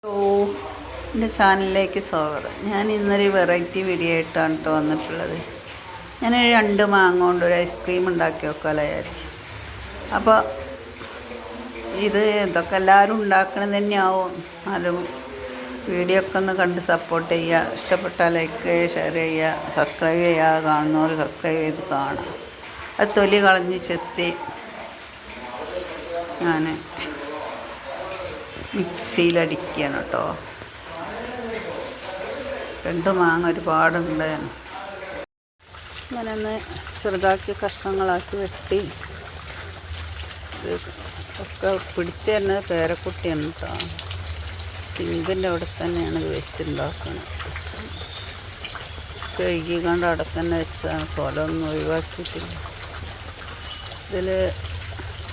Hello, എൻ്റെ ചാനലിലേക്ക് സ്വാഗതം. ഞാൻ ഇന്നൊരു വെറൈറ്റി വീഡിയോ ആയിട്ടാണ് കേട്ടോ വന്നിട്ടുള്ളത്. ഞാനൊരു 2 മാങ്ങ കൊണ്ട് ഒരു ഐസ്ക്രീം ഉണ്ടാക്കി വെക്കാമല്ലോ വിചാരിക്കും. അപ്പോൾ ഇതൊക്കെ എല്ലാവരും ഉണ്ടാക്കണത് തന്നെയാവും. എന്നാലും വീഡിയോ ഒക്കെ ഒന്ന് കണ്ട് സപ്പോർട്ട് ചെയ്യുക. ഇഷ്ടപ്പെട്ടാൽ ലൈക്ക് ചെയ്യുക, ഷെയർ ചെയ്യുക, സബ്സ്ക്രൈബ് ചെയ്യുക. കാണുന്നവർ സബ്സ്ക്രൈബ് ചെയ്ത് കാണാം. അത് തൊലി കളഞ്ഞ് ചെത്തി ഞാൻ മിക്സിയിലടിക്കുകയാണ് കേട്ടോ. 2 മാങ്ങ ഒരുപാടുണ്ട്. ഞാനൊന്ന് ചെറുതാക്കി കഷ്ണങ്ങളാക്കി വെട്ടി ഒക്കെ പിടിച്ച് തരുന്നത് പേരക്കുട്ടിയാണ് കേട്ടോ. സിങ്കിൻ്റെ അവിടെ തന്നെയാണ് ഇത് വെച്ചുണ്ടാക്കുന്നത്. കഴുകിക്കൊണ്ട് അവിടെ തന്നെ വെച്ചാണ്, കൊലൊന്നും ഒഴിവാക്കിയിട്ടില്ല. ഇതിൽ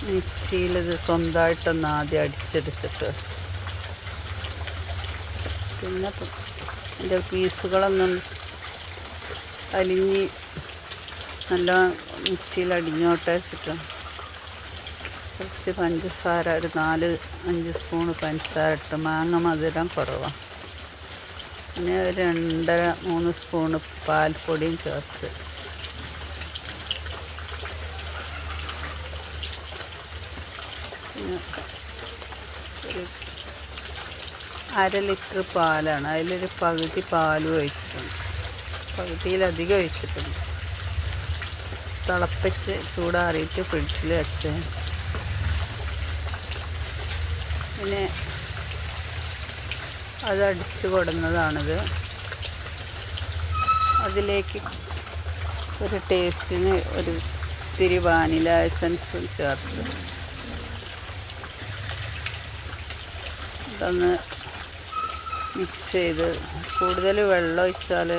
മിക്സിയിലിത് സ്വന്തമായിട്ടൊന്ന് ആദ്യം അടിച്ചെടുത്തിട്ട് പിന്നെ ഇതിൻ്റെ പീസുകളൊന്നും അലിഞ്ഞ് നല്ല മിക്സിയിൽ അടിഞ്ഞോട്ടെ വെച്ചിട്ട് കുറച്ച് പഞ്ചസാര, ഒരു 4-5 സ്പൂണ് പഞ്ചസാര ഇട്ട്. മാങ്ങ മധുരം കുറവാണ്. പിന്നെ ഒരു 2-3 സ്പൂണ് പാൽപ്പൊടിയും ചേർത്ത് ഒരു 1/2 ലിറ്റർ പാലാണ്. അതിലൊരു പകുതി പാലും ഒഴിച്ചിട്ടുണ്ട്, പകുതിയിലധികം ഒഴിച്ചിട്ടുണ്ട്. തിളപ്പിച്ച് ചൂടാറിയിട്ട് ഫ്രിഡ്ജിൽ വെച്ച് പിന്നെ അത് അടിച്ച് കൊടുന്നതാണിത്. അതിലേക്ക് ഒരു ടേസ്റ്റിന് ഒരു ഇത്തിരി വാനില എസൻസും ചേർത്ത് ഇതൊന്ന് മിക്സ് ചെയ്ത്, കൂടുതൽ വെള്ളം ഒഴിച്ചാൽ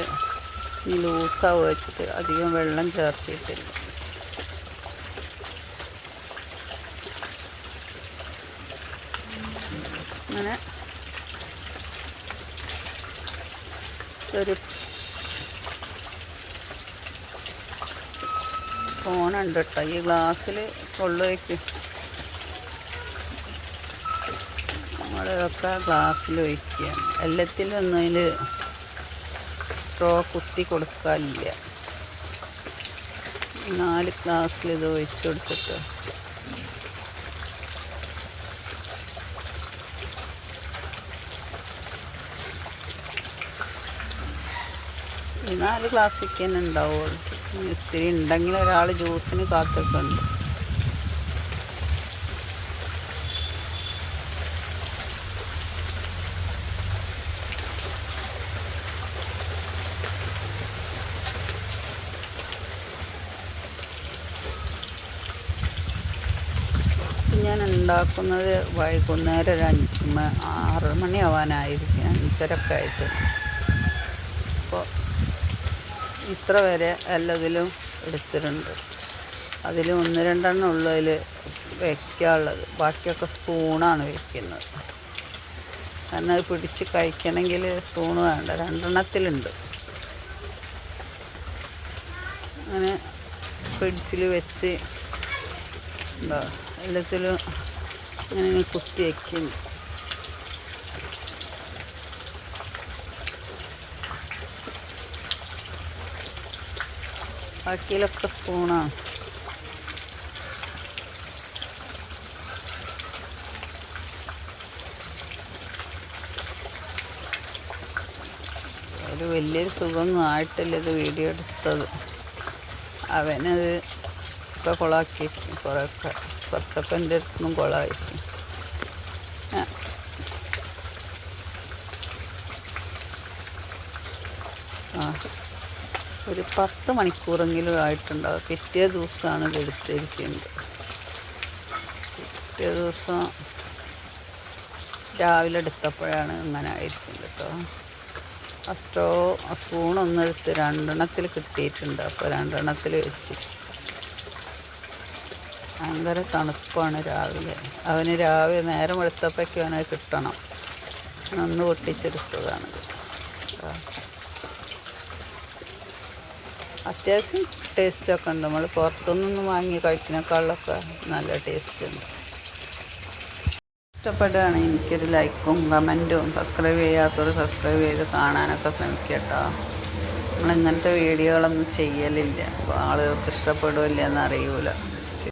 ലൂസാവുക വെച്ചിട്ട് അധികം വെള്ളം ചേർത്തിട്ടില്ല. അങ്ങനെ ഒരു ഫോണുണ്ട് കേട്ടോ. ഈ ഗ്ലാസ്സിൽ കൊള്ളുവയ്ക്കും. നമ്മളൊക്കെ ഗ്ലാസ്സിൽ ഒഴിക്കുകയാണ്. എല്ലാത്തിലൊന്നും അതിൽ സ്ട്രോ കുത്തി കൊടുക്കാനില്ല. 4 ഗ്ലാസ്സിൽ ഇത് ഒഴിച്ചു കൊടുത്തിട്ട് ഈ 4 ഗ്ലാസ്സൊക്കെ തന്നെ ഉണ്ടാവുള്ളൂ. ഇത്തിരി ഉണ്ടെങ്കിൽ ഒരാൾ ജ്യൂസിന് കാത്തൊക്കെ ഉണ്ട്. ഞാൻ ഉണ്ടാക്കുന്നത് വൈകുന്നേരം ഒരു 6 മണിയാവാനായിരിക്കും, 5:30 ആയിട്ട്. അപ്പോൾ ഇത്ര വരെ എല്ലാത്തിലും എടുത്തിട്ടുണ്ട്. അതിൽ 1-2 ഉള്ളതിൽ വയ്ക്കാനുള്ളത്, ബാക്കിയൊക്കെ സ്പൂണാണ് വയ്ക്കുന്നത്. കാരണം അത് പിടിച്ച് കഴിക്കണമെങ്കിൽ സ്പൂണ് വേണ്ട. 2 അങ്ങനെ ഫ്രിഡ്ജിൽ വെച്ച് എന്താ എല്ലാത്തിലും ഇങ്ങനെ കുത്തി വയ്ക്കുന്നു. ബാക്കിയിലൊക്കെ സ്പൂണാണ്. ഒരു വലിയൊരു സുഖമൊന്നും ആയിട്ടില്ല ഇത് വീഡിയോ എടുത്തത്. അവനത് ഒക്കെ കൊളാക്കി, കുറച്ചൊക്കെ എൻ്റെ അടുത്തൊന്നും കൊളായിരിക്കും. ഒരു 10 മണിക്കൂറെങ്കിലും ആയിട്ടുണ്ടാവും. പിറ്റേ ദിവസമാണ് ഇത് എടുത്തിരിക്കുന്നത്. പിറ്റേ ദിവസം രാവിലെ എടുത്തപ്പോഴാണ് ഇങ്ങനെ ആയിരിക്കുന്നത് കേട്ടോ. ആ സ്പൂണൊന്നെടുത്ത് 2 കിട്ടിയിട്ടുണ്ട്. അപ്പോൾ 2 വെച്ച്. ഭയങ്കര തണുപ്പാണ് രാവിലെ. അവന് രാവിലെ നേരം വെളുത്തപ്പോഴേക്കും അവനത് കിട്ടണം. ഒന്ന് പൊട്ടിച്ചെടുത്തതാണിത്. അത്യാവശ്യം ടേസ്റ്റൊക്കെ ഉണ്ട്. നമ്മൾ പുറത്തുനിന്നൊന്നും വാങ്ങി കഴിക്കുന്നേക്കാളൊക്കെ നല്ല ടേസ്റ്റ് ഉണ്ട്. ഇഷ്ടപ്പെടുകയാണെങ്കിൽ എനിക്കൊരു ലൈക്കും കമൻറ്റും, സബ്സ്ക്രൈബ് ചെയ്യാത്തവർ സബ്സ്ക്രൈബ് ചെയ്ത് കാണാനൊക്കെ ശ്രമിക്കുക കേട്ടോ. നമ്മളിങ്ങനത്തെ വീഡിയോകളൊന്നും ചെയ്യലില്ല, അപ്പോൾ ആളുകൾക്ക് ഇഷ്ടപ്പെടുമോ ഇല്ലയെന്ന് അറിയൂല.